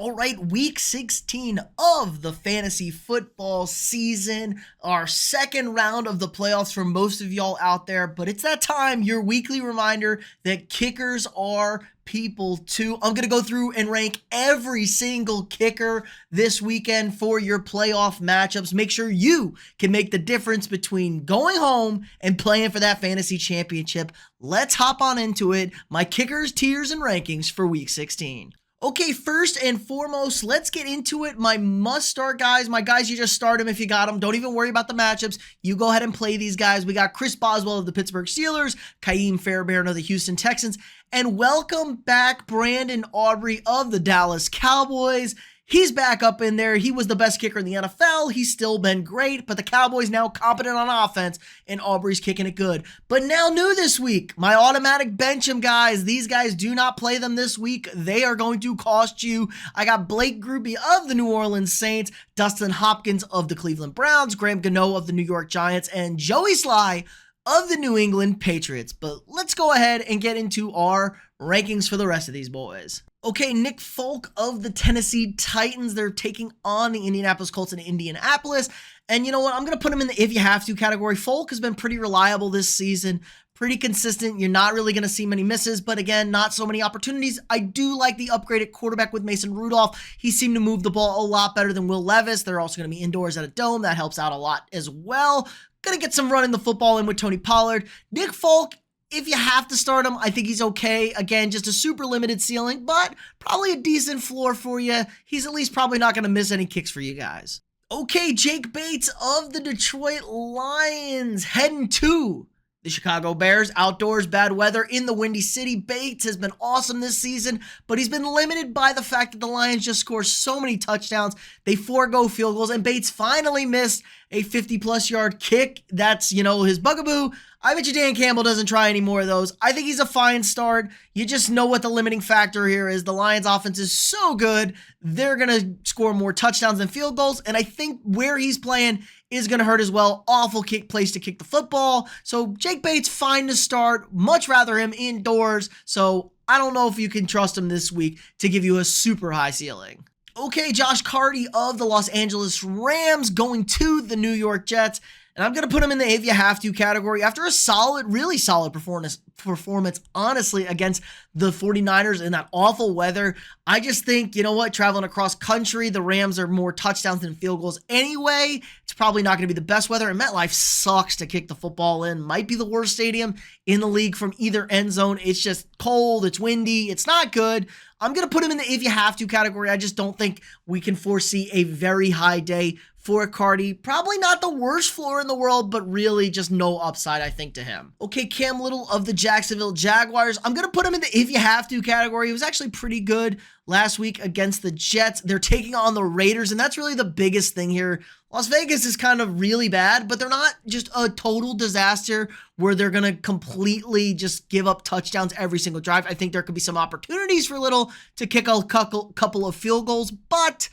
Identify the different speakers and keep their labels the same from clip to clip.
Speaker 1: All right, week 16 of the fantasy football season, our second round of the playoffs for most of y'all out there, but it's that time, your weekly reminder that kickers are people too. I'm going to go through and rank every single kicker this weekend for your playoff matchups. Make sure you can make the difference between going home and playing for that fantasy championship. Let's hop on into it. My kickers, tiers, and rankings for week 16. Okay, first and foremost, let's get into it. My must-start guys, my guys, you just start them if you got them. Don't even worry about the matchups. You go ahead and play these guys. We got Chris Boswell of the Pittsburgh Steelers, Ka'im Fairbairn of the Houston Texans, and welcome back Brandon Aubrey of the Dallas Cowboys. He's back up in there. He was the best kicker in the NFL. He's still been great, but the Cowboys now competent on offense, and Aubrey's kicking it good. But now new this week, my automatic bench him guys. These guys, do not play them this week. They are going to cost you. I got Blake Grupe of the New Orleans Saints, Dustin Hopkins of the Cleveland Browns, Graham Gano of the New York Giants, and Joey Sly of the New England Patriots. But let's go ahead and get into our rankings for the rest of these boys. Okay, Nick Folk of the Tennessee Titans. They're taking on the Indianapolis Colts in Indianapolis. And you know what? I'm going to put him in the if you have to category. Folk has been pretty reliable this season, pretty consistent. You're not really going to see many misses, but again, not so many opportunities. I do like the upgraded quarterback with Mason Rudolph. He seemed to move the ball a lot better than Will Levis. They're also going to be indoors at a dome. That helps out a lot as well. Going to get some running the football in with Tony Pollard. Nick Folk, if you have to start him, I think he's okay. Again, just a super limited ceiling, but probably a decent floor for you. He's at least probably not going to miss any kicks for you guys. Okay, Jake Bates of the Detroit Lions heading to the Chicago Bears. Outdoors, bad weather in the Windy City. Bates has been awesome this season, but he's been limited by the fact that the Lions just score so many touchdowns. They forego field goals, and Bates finally missed a 50-plus yard kick. That's, his bugaboo. I bet you Dan Campbell doesn't try any more of those. I think he's a fine start. You just know what the limiting factor here is. The Lions offense is so good, they're going to score more touchdowns than field goals, and I think where he's playing is going to hurt as well. Awful place to kick the football. So Jake Bates, fine to start. Much rather him indoors. So I don't know if you can trust him this week to give you a super high ceiling. Okay, Josh Karty of the Los Angeles Rams going to the New York Jets. And I'm going to put him in the if you have to category after a really solid performance, honestly, against the 49ers in that awful weather. I just think, traveling across country, the Rams are more touchdowns than field goals anyway. It's probably not going to be the best weather, and MetLife sucks to kick the football in. Might be the worst stadium in the league from either end zone. It's just cold, it's windy, it's not good. I'm going to put him in the if you have to category. I just don't think we can foresee a very high day for Karty. Probably not the worst floor in the world, but really just no upside, I think, to him. Okay, Cam Little of the Jacksonville Jaguars. I'm going to put him in the if you have to category. He was actually pretty good last week against the Jets. They're taking on the Raiders, and that's really the biggest thing here. Las Vegas is kind of really bad, but they're not just a total disaster where they're going to completely just give up touchdowns every single drive. I think there could be some opportunities for Little to kick a couple of field goals, but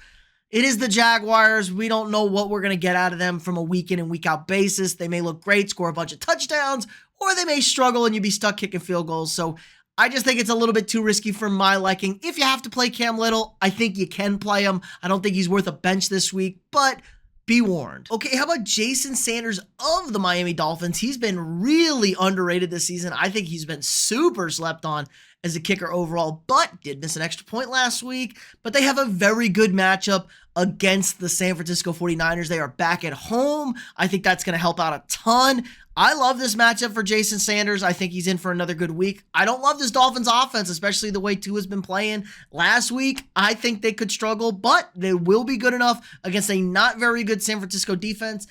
Speaker 1: it is the Jaguars. We don't know what we're going to get out of them from a week in and week out basis. They may look great, score a bunch of touchdowns, or they may struggle and you'd be stuck kicking field goals. So I just think it's a little bit too risky for my liking. If you have to play Cam Little, I think you can play him. I don't think he's worth a bench this week, but be warned. Okay, how about Jason Sanders of the Miami Dolphins? He's been really underrated this season. I think he's been super slept on as a kicker overall, but did miss an extra point last week. But they have a very good matchup against the San Francisco 49ers. They are back at home. I think that's going to help out a ton. I love this matchup for Jason Sanders. I think he's in for another good week. I don't love this Dolphins offense, especially the way Tua's been playing last week. I think they could struggle, but they will be good enough against a not very good San Francisco defense.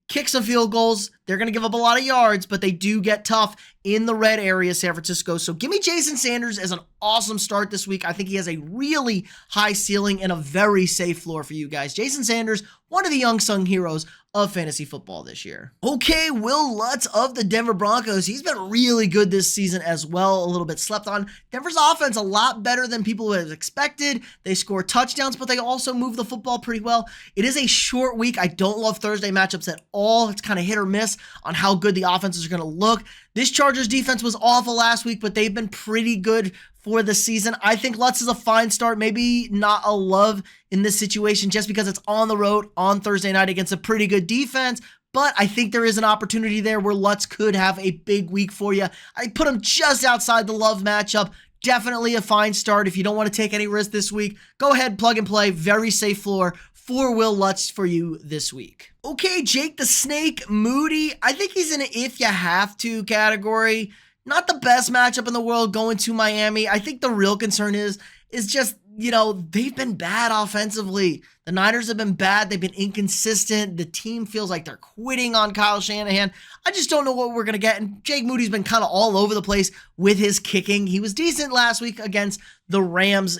Speaker 1: Kick some field goals. They're going to give up a lot of yards, but they do get tough in the red area, San Francisco. So give me Jason Sanders as an awesome start this week. I think he has a really high ceiling and a very safe floor for you guys. Jason Sanders, one of the unsung heroes of fantasy football this year. Okay, Will Lutz of the Denver Broncos. He's been really good this season as well, a little bit slept on. Denver's offense a lot better than people would have expected. They score touchdowns, but they also move the football pretty well. It is a short week. I don't love Thursday matchups at all. It's kind of hit or miss on how good the offenses are going to look. This Chargers defense was awful last week, but they've been pretty good for the season. I think Lutz is a fine start, maybe not a love in this situation just because it's on the road on Thursday night against a pretty good defense. But I think there is an opportunity there where Lutz could have a big week for you. I put him just outside the love matchup. Definitely a fine start. If you don't want to take any risk this week, go ahead, plug and play. Very safe floor for Will Lutz for you this week. Okay, Jake the Snake Moody. I think he's in an if you have to category. Not the best matchup in the world going to Miami. I think the real concern is just, they've been bad offensively. The Niners have been bad. They've been inconsistent. The team feels like they're quitting on Kyle Shanahan. I just don't know what we're going to get. And Jake Moody's been kind of all over the place with his kicking. He was decent last week against the Rams,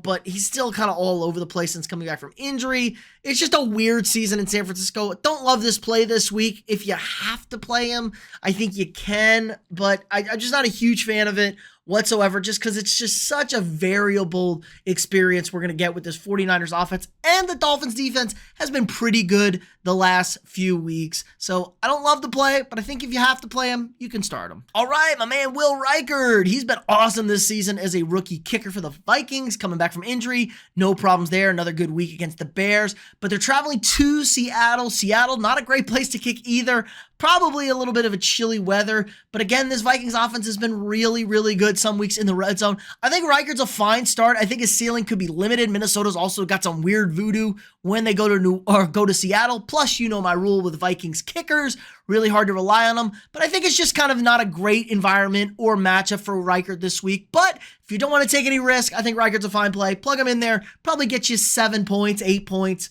Speaker 1: but he's still kind of all over the place since coming back from injury. It's just a weird season in San Francisco. Don't love this play this week. If you have to play him, I think you can, but I'm just not a huge fan of it whatsoever, just because it's just such a variable experience we're going to get with this 49ers offense, and the Dolphins defense has been pretty good the last few weeks. So I don't love the play, but I think if you have to play him, you can start him. All right, my man Will Reichard. He's been awesome this season as a rookie kicker for the Vikings, coming back from injury. No problems there. Another good week against the Bears, but they're traveling to Seattle. Seattle, not a great place to kick either. Probably a little bit of a chilly weather, but again, this Vikings offense has been really, really good some weeks in the red zone. I think Reichard's a fine start. I think his ceiling could be limited. Minnesota's also got some weird voodoo when they go to Seattle. Plus, my rule with Vikings kickers, really hard to rely on them. But I think it's just kind of not a great environment or matchup for Reichard this week. But if you don't want to take any risk, I think Reichard's a fine play. Plug him in there, probably get you 7 points, 8 points.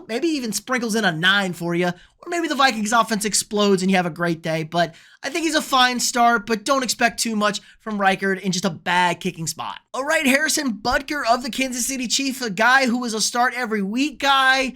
Speaker 1: Maybe even sprinkles in a 9 for you. Or maybe the Vikings offense explodes and you have a great day. But I think he's a fine start, but don't expect too much from Reichard in just a bad kicking spot. All right, Harrison Butker of the Kansas City Chiefs, a guy who was a start every week guy,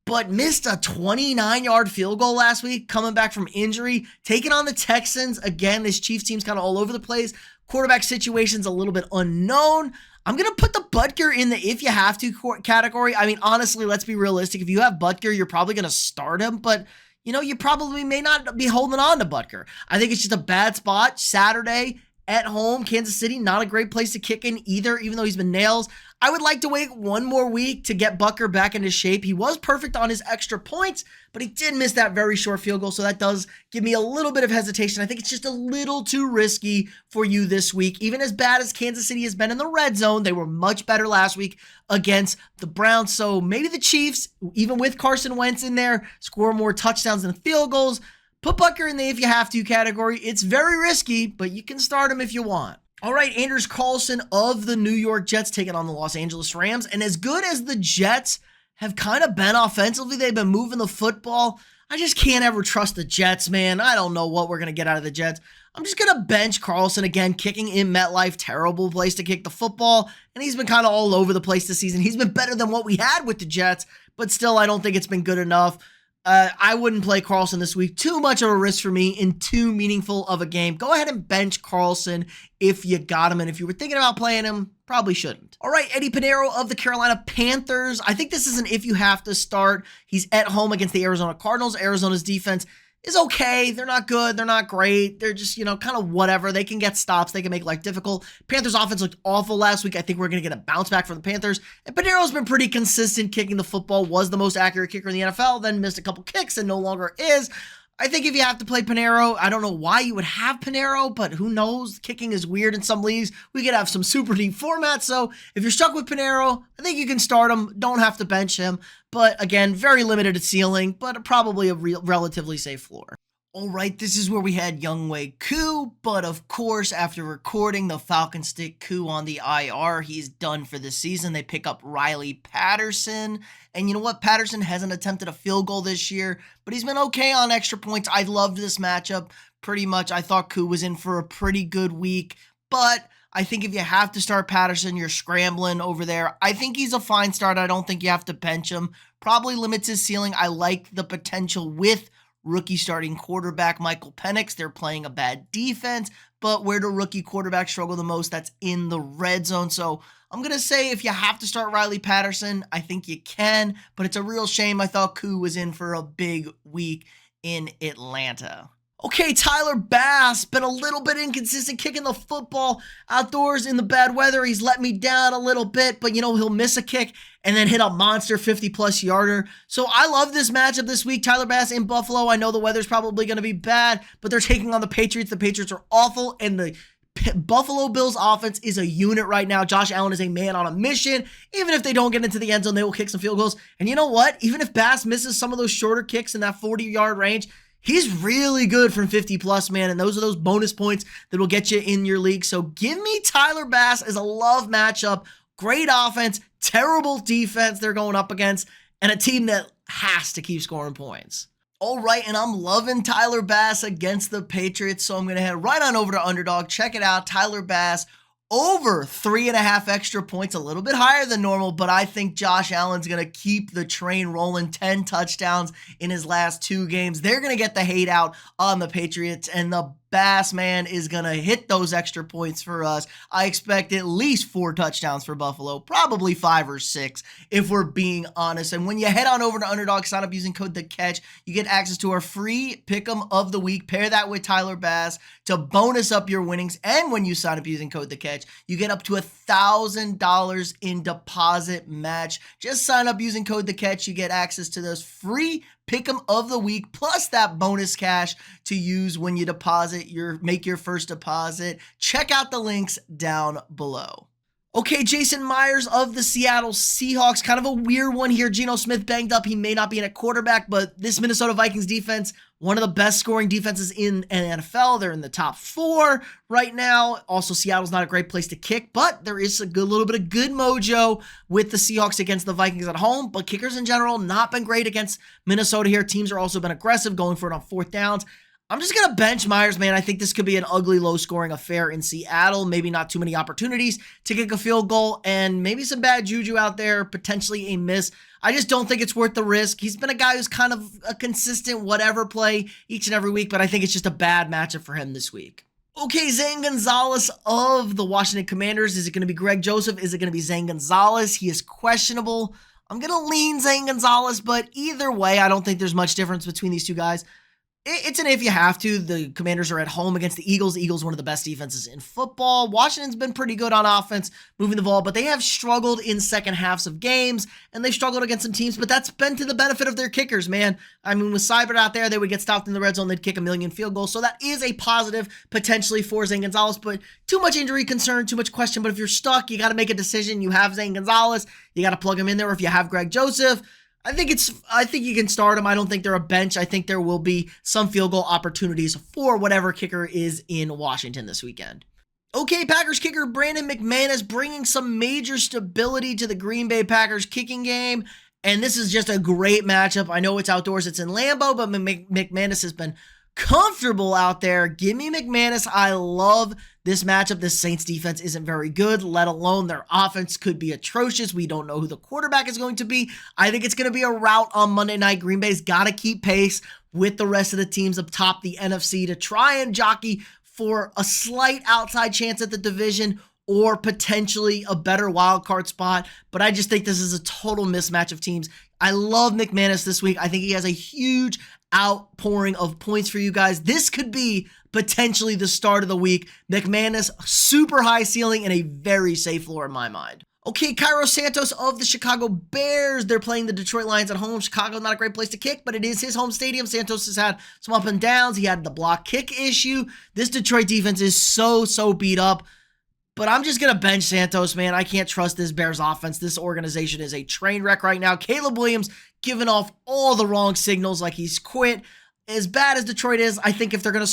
Speaker 1: but missed a 29-yard field goal last week, coming back from injury, taking on the Texans. Again, this Chiefs team's kind of all over the place. Quarterback situation's a little bit unknown. I'm going to put the Butker in the if you have to category. I mean, honestly, let's be realistic. If you have Butker, you're probably going to start him, but you probably may not be holding on to Butker. I think it's just a bad spot. Saturday at home, Kansas City, not a great place to kick in either, even though he's been nails. I would like to wait one more week to get Butker back into shape. He was perfect on his extra points, but he did miss that very short field goal, so that does give me a little bit of hesitation. I think it's just a little too risky for you this week. Even as bad as Kansas City has been in the red zone, they were much better last week against the Browns, so maybe the Chiefs, even with Carson Wentz in there, score more touchdowns than field goals. Put Butker in the if you have to category. It's very risky, but you can start him if you want. All right, A.Carlson of the New York Jets taking on the Los Angeles Rams. And as good as the Jets have kind of been offensively, they've been moving the football. I just can't ever trust the Jets, man. I don't know what we're going to get out of the Jets. I'm just going to bench Carlson again, kicking in MetLife. Terrible place to kick the football. And he's been kind of all over the place this season. He's been better than what we had with the Jets, but still, I don't think it's been good enough. I wouldn't play Carlson this week. Too much of a risk for me in too meaningful of a game. Go ahead and bench Carlson if you got him. And if you were thinking about playing him, probably shouldn't. All right, Eddie Pineiro of the Carolina Panthers. I think this is an if you have to start. He's at home against the Arizona Cardinals. Arizona's defense is okay. They're not good. They're not great. They're just, kind of whatever. They can get stops. They can make life difficult. Panthers offense looked awful last week. I think we're going to get a bounce back from the Panthers. And Pineiro's been pretty consistent kicking the football, was the most accurate kicker in the NFL, then missed a couple kicks and no longer is. I think if you have to play Pineiro, I don't know why you would have Pineiro, but who knows? Kicking is weird in some leagues. We could have some super deep formats. So if you're stuck with Pineiro, I think you can start him. Don't have to bench him. But again, very limited at ceiling, but probably a relatively safe floor. All right, this is where we had Younghoe Koo, but of course, after recording, the Falcons stick Koo on the IR. He's done for the season. They pick up Riley Patterson, and you know what? Patterson hasn't attempted a field goal this year, but he's been okay on extra points. I loved this matchup pretty much. I thought Koo was in for a pretty good week, but I think if you have to start Patterson, you're scrambling over there. I think he's a fine start. I don't think you have to bench him. Probably limits his ceiling. I like the potential with rookie starting quarterback Michael Penix. They're playing a bad defense, but where do rookie quarterbacks struggle the most? That's in the red zone. So I'm going to say if you have to start Riley Patterson, I think you can, but it's a real shame. I thought Koo was in for a big week in Atlanta. Okay, Tyler Bass, been a little bit inconsistent kicking the football outdoors in the bad weather. He's let me down a little bit, but he'll miss a kick and then hit a monster 50-plus yarder. So I love this matchup this week. Tyler Bass in Buffalo. I know the weather's probably going to be bad, but they're taking on the Patriots. The Patriots are awful, and the Buffalo Bills offense is a unit right now. Josh Allen is a man on a mission. Even if they don't get into the end zone, they will kick some field goals. And you know what? Even if Bass misses some of those shorter kicks in that 40-yard range, he's really good from 50-plus, man, and those are those bonus points that will get you in your league. So give me Tyler Bass as a love matchup. Great offense, terrible defense they're going up against, and a team that has to keep scoring points. All right, and I'm loving Tyler Bass against the Patriots, so I'm going to head right on over to Underdog. Check it out, Tyler Bass over 3.5 extra points, a little bit higher than normal, but I think Josh Allen's going to keep the train rolling. 10 touchdowns in his last 2 games. They're going to get the hate out on the Patriots, and the Bass man is going to hit those extra points for us. I expect at least 4 touchdowns for Buffalo, probably 5 or 6 if we're being honest. And when you head on over to Underdog, sign up using code THECATCH, you get access to our free Pick 'em of the week. Pair that with Tyler Bass to bonus up your winnings. And when you sign up using code THECATCH, you get up to $1,000 in deposit match. Just sign up using code THECATCH. You get access to those free Pick 'em of the week, plus that bonus cash to use when you make your first deposit. Check out the links down below. Okay, Jason Myers of the Seattle Seahawks, kind of a weird one here. Geno Smith banged up. He may not be in at quarterback, but this Minnesota Vikings defense, one of the best scoring defenses in NFL. They're in the top 4 right now. Also, Seattle's not a great place to kick, but there is a little bit of good mojo with the Seahawks against the Vikings at home. But kickers in general, not been great against Minnesota here. Teams are also been aggressive, going for it on 4th downs. I'm just going to bench Myers, man. I think this could be an ugly, low-scoring affair in Seattle. Maybe not too many opportunities to kick a field goal, and maybe some bad juju out there, potentially a miss. I just don't think it's worth the risk. He's been a guy who's kind of a consistent whatever play each and every week, but I think it's just a bad matchup for him this week. Okay, Zane Gonzales of the Washington Commanders. Is it going to be Greg Joseph? Is it going to be Zane Gonzales? He is questionable. I'm going to lean Zane Gonzales, but either way, I don't think there's much difference between these two guys. It's an if you have to. The Commanders are at home against the Eagles. The Eagles, one of the best defenses in football. Washington's been pretty good on offense, moving the ball, but they have struggled in second halves of games, and they've struggled against some teams, but that's been to the benefit of their kickers, man. I mean, with Seibert out there, they would get stopped in the red zone. They'd kick a million field goals, so that is a positive potentially for Zane Gonzales, but too much injury concern, too much question. But if you're stuck, you got to make a decision. You have Zane Gonzales. You got to plug him in there. Or if you have Greg Joseph, I think you can start them. I don't think they're a bench. I think there will be some field goal opportunities for whatever kicker is in Washington this weekend. Okay, Packers kicker Brandon McManus bringing some major stability to the Green Bay Packers kicking game. And this is just a great matchup. I know it's outdoors, it's in Lambeau, but McManus has been comfortable out there. Give me McManus. I love this matchup. This Saints defense isn't very good, let alone their offense could be atrocious. We don't know who the quarterback is going to be. I think it's going to be a rout on Monday night. Green Bay's got to keep pace with the rest of the teams up top the NFC to try and jockey for a slight outside chance at the division or potentially a better wild card spot. But I just think this is a total mismatch of teams. I love McManus this week. I think he has a huge outpouring of points for you guys. This could be potentially the start of the week. McManus, super high ceiling and a very safe floor in my mind. Okay, Santos of the Chicago Bears. They're playing the Detroit Lions at home. Chicago, not a great place to kick, but it is his home stadium. Santos has had some up and downs. He had the block kick issue. This Detroit defense is so beat up. But I'm just going to bench Santos, man. I can't trust this Bears offense. This organization is a train wreck right now. Caleb Williams giving off all the wrong signals like he's quit. As bad as Detroit is, I think if they're going to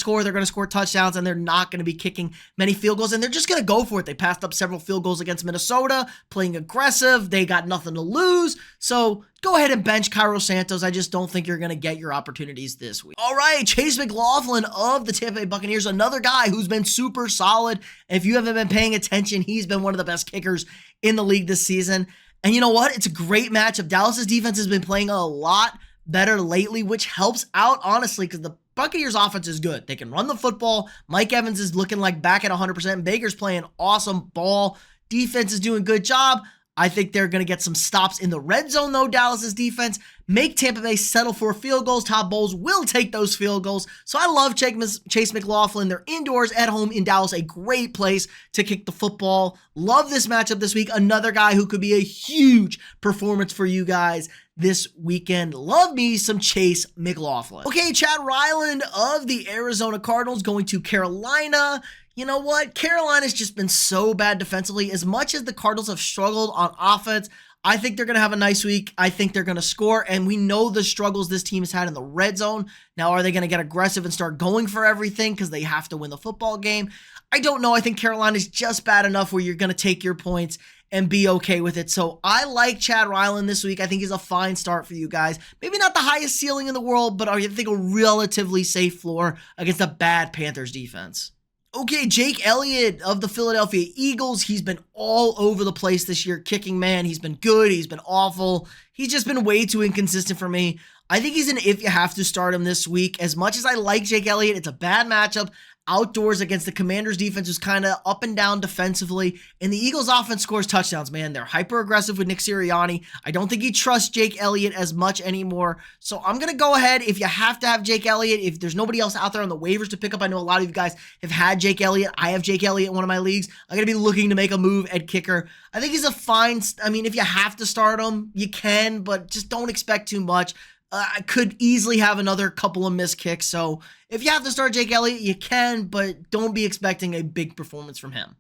Speaker 1: score touchdowns, and they're not going to be kicking many field goals, and they're just going to go for it. They passed up several field goals against Minnesota, playing aggressive. They got nothing to lose. So go ahead and bench Santos. I just don't think you're going to get your opportunities this week. All right, Chase McLaughlin of the Tampa Bay Buccaneers, another guy who's been super solid. If you haven't been paying attention, he's been one of the best kickers in the league this season. And you know what? It's a great matchup. Dallas's defense has been playing a lot better lately, which helps out, honestly, because the Buccaneers offense is good. They can run the football. Mike Evans is looking like back at 100%. Baker's playing awesome ball. Defense is doing a good job. I think they're going to get some stops in the red zone, though, Dallas's defense. Make Tampa Bay settle for field goals. Todd Bowles will take those field goals. So I love Chase McLaughlin. They're indoors at home in Dallas, a great place to kick the football. Love this matchup this week. Another guy who could be a huge performance for you guys this weekend. Love me some Chase McLaughlin. Okay, Chad Ryland of the Arizona Cardinals going to Carolina. You know what? Carolina's just been so bad defensively. As much as the Cardinals have struggled on offense, I think they're going to have a nice week. I think they're going to score, and we know the struggles this team has had in the red zone. Now, are they going to get aggressive and start going for everything because they have to win the football game? I don't know. I think Carolina's just bad enough where you're going to take your points and be okay with it. So I like Chad Ryland this week. I think he's a fine start for you guys. Maybe not the highest ceiling in the world, but I think a relatively safe floor against a bad Panthers defense. Okay, Jake Elliott of the Philadelphia Eagles. He's been all over the place this year, kicking, man. He's been good. He's been awful. He's just been way too inconsistent for me. I think he's an if you have to start him this week. As much as I like Jake Elliott, it's a bad matchup outdoors against the Commanders defense, who's kind of up and down defensively. And the Eagles offense scores touchdowns, man. They're hyper aggressive with Nick Sirianni. I don't think he trusts Jake Elliott as much anymore. So I'm going to go ahead. If you have to have Jake Elliott, if there's nobody else out there on the waivers to pick up, I know a lot of you guys have had Jake Elliott. I have Jake Elliott in one of my leagues. I'm going to be looking to make a move at kicker. I think he's a fine, if you have to start him, you can, but just don't expect too much. I could easily have another couple of missed kicks. So if you have to start Jake Elliott, you can, but don't be expecting a big performance from him.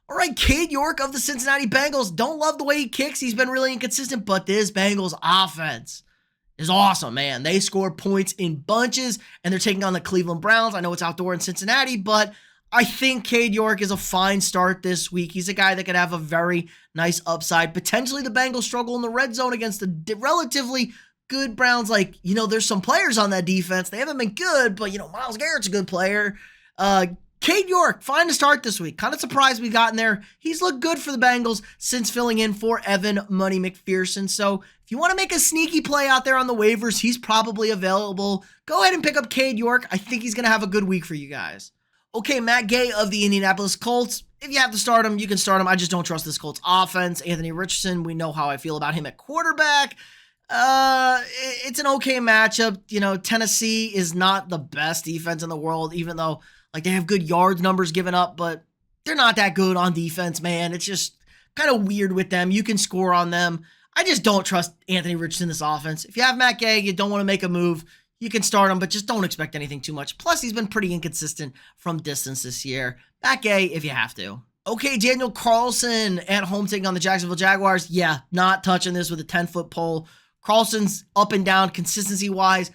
Speaker 1: All right, Cade York of the Cincinnati Bengals. Don't love the way he kicks. He's been really inconsistent, but this Bengals offense is awesome, man. They score points in bunches, and they're taking on the Cleveland Browns. I know it's outdoor in Cincinnati, but I think Cade York is a fine start this week. He's a guy that could have a very nice upside. Potentially the Bengals struggle in the red zone against the relatively good Browns. There's some players on that defense. They haven't been good, but, Myles Garrett's a good player. Cade York, fine to start this week. Kind of surprised we got in there. He's looked good for the Bengals since filling in for Evan Money McPherson. So if you want to make a sneaky play out there on the waivers, he's probably available. Go ahead and pick up Cade York. I think he's going to have a good week for you guys. Okay, Matt Gay of the Indianapolis Colts. If you have to start him, you can start him. I just don't trust this Colts offense. Anthony Richardson, we know how I feel about him at quarterback. It's an okay matchup. Tennessee is not the best defense in the world, even though they have good yards numbers given up, but they're not that good on defense, man. It's just kind of weird with them. You can score on them. I just don't trust Anthony Richardson in this offense. If you have Matt Gay, you don't want to make a move, you can start him, but just don't expect anything too much. Plus, he's been pretty inconsistent from distance this year. Matt Gay if you have to. Okay, Daniel Carlson at home taking on the Jacksonville Jaguars. Yeah, not touching this with a 10-foot pole. Carlson's up and down consistency-wise.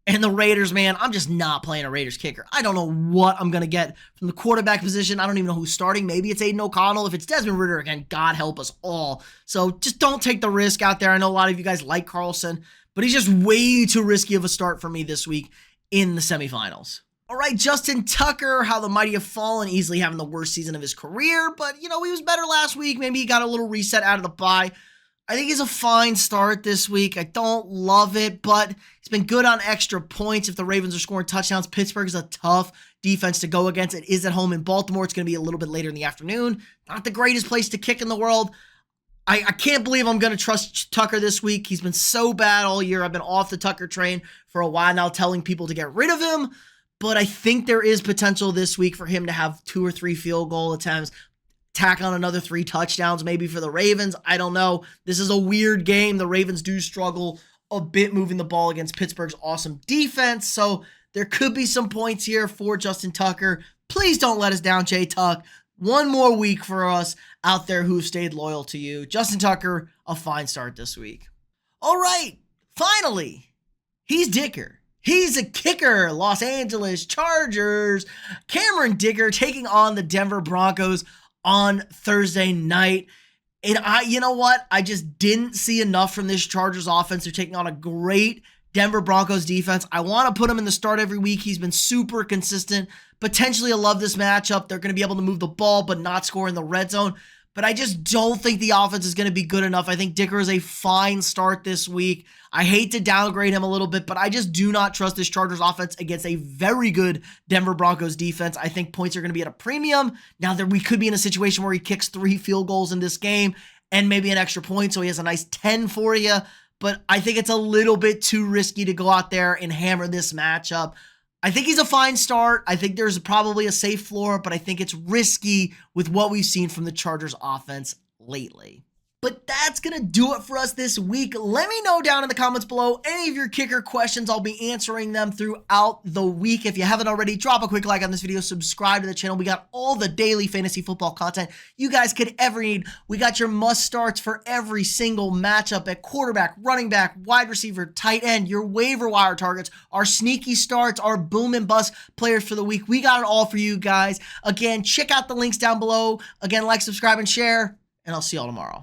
Speaker 1: And the Raiders, man, I'm just not playing a Raiders kicker. I don't know what I'm going to get from the quarterback position. I don't even know who's starting. Maybe it's Aiden O'Connell. If it's Desmond Ridder again, God help us all. So just don't take the risk out there. I know a lot of you guys like Carlson, but he's just way too risky of a start for me this week in the semifinals. All right, Justin Tucker, how the mighty have fallen, easily having the worst season of his career. But, he was better last week. Maybe he got a little reset out of the bye. I think he's a fine start this week. I don't love it, but he's been good on extra points if the Ravens are scoring touchdowns. Pittsburgh is a tough defense to go against. It is at home in Baltimore. It's going to be a little bit later in the afternoon. Not the greatest place to kick in the world. I can't believe I'm going to trust Tucker this week. He's been so bad all year. I've been off the Tucker train for a while now, telling people to get rid of him, but I think there is potential this week for him to have 2 or 3 field goal attempts, tack on another 3 touchdowns maybe for the Ravens. I don't know. This is a weird game. The Ravens do struggle a bit moving the ball against Pittsburgh's awesome defense. So there could be some points here for Justin Tucker. Please don't let us down, Jay Tuck. One more week for us out there who stayed loyal to you. Justin Tucker, a fine start this week. All right. Finally, he's Dicker. He's a kicker. Los Angeles Chargers. Cameron Dicker taking on the Denver Broncos on Thursday night. And you know what? I just didn't see enough from this Chargers offense. They're taking on a great Denver Broncos defense. I want to put him in the start every week. He's been super consistent. Potentially, I love this matchup. They're going to be able to move the ball, but not score in the red zone. But I just don't think the offense is going to be good enough. I think Dicker is a fine start this week. I hate to downgrade him a little bit, but I just do not trust this Chargers offense against a very good Denver Broncos defense. I think points are going to be at a premium. Now, we could be in a situation where he kicks 3 field goals in this game, and maybe an extra point, so he has a nice 10 for you. But I think it's a little bit too risky to go out there and hammer this matchup. I think he's a fine start. I think there's probably a safe floor, but I think it's risky with what we've seen from the Chargers offense lately. But that's going to do it for us this week. Let me know down in the comments below any of your kicker questions. I'll be answering them throughout the week. If you haven't already, drop a quick like on this video, subscribe to the channel. We got all the daily fantasy football content you guys could ever need. We got your must starts for every single matchup at quarterback, running back, wide receiver, tight end, your waiver wire targets, our sneaky starts, our boom and bust players for the week. We got it all for you guys. Again, check out the links down below. Again, like, subscribe, and share, and I'll see y'all tomorrow.